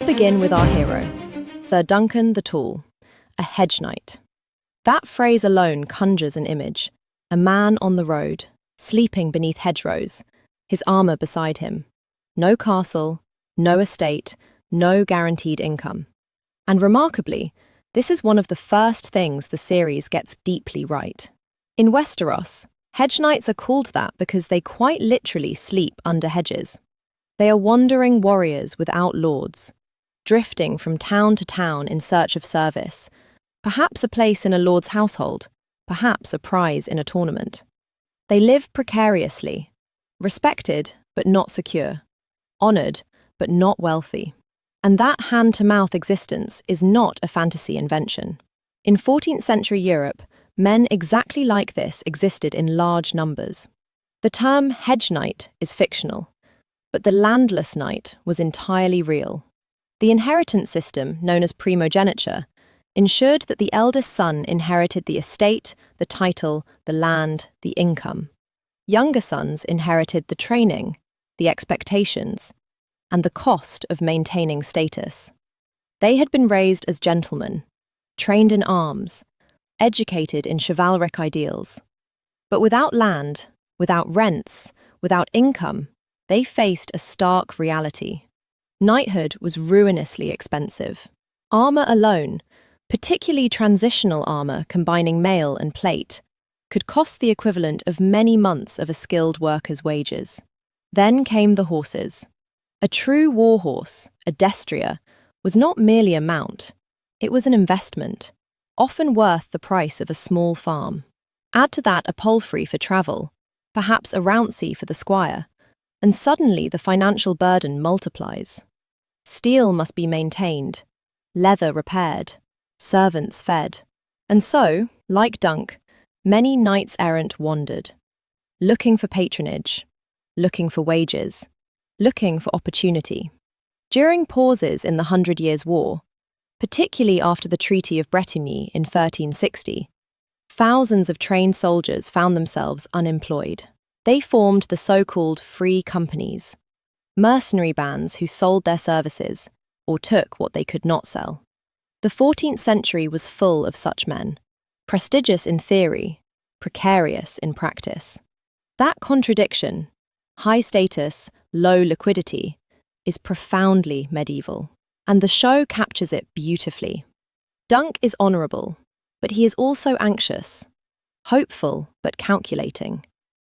Begin with our hero, Sir Duncan the Tall, a hedge knight. That phrase alone conjures an image: a man on the road, sleeping beneath hedgerows, his armour beside him. No castle, no estate, no guaranteed income. And remarkably, this is one of the first things the series gets deeply right. In Westeros, hedge knights are called that because they quite literally sleep under hedges. They are wandering warriors without lords, drifting from town to town in search of service, perhaps a place in a lord's household, perhaps a prize in a tournament. They live precariously, respected but not secure, honoured but not wealthy. And that hand-to-mouth existence is not a fantasy invention. In 14th century Europe, men exactly like this existed in large numbers. The term hedge knight is fictional, but the landless knight was entirely real. The inheritance system, known as primogeniture, ensured that the eldest son inherited the estate, the title, the land, the income. Younger sons inherited the training, the expectations, and the cost of maintaining status. They had been raised as gentlemen, trained in arms, educated in chivalric ideals. But without land, without rents, without income, they faced a stark reality. Knighthood was ruinously expensive. Armour alone, particularly transitional armour combining mail and plate, could cost the equivalent of many months of a skilled worker's wages. Then came the horses. A true war horse, a destrier, was not merely a mount. It was an investment, often worth the price of a small farm. Add to that a palfrey for travel, perhaps a rouncey for the squire, and suddenly the financial burden multiplies. Steel must be maintained, leather repaired, servants fed. And so, like Dunk, many knights-errant wandered, looking for patronage, looking for wages, looking for opportunity. During pauses in the 100 Years' War, particularly after the Treaty of Bretigny in 1360, thousands of trained soldiers found themselves unemployed. They formed the so-called free companies, mercenary bands who sold their services or took what they could not sell. The 14th century was full of such men, prestigious in theory, precarious in practice. That contradiction, high status, low liquidity, is profoundly medieval, and the show captures it beautifully. Dunk is honourable, but he is also anxious, hopeful but calculating.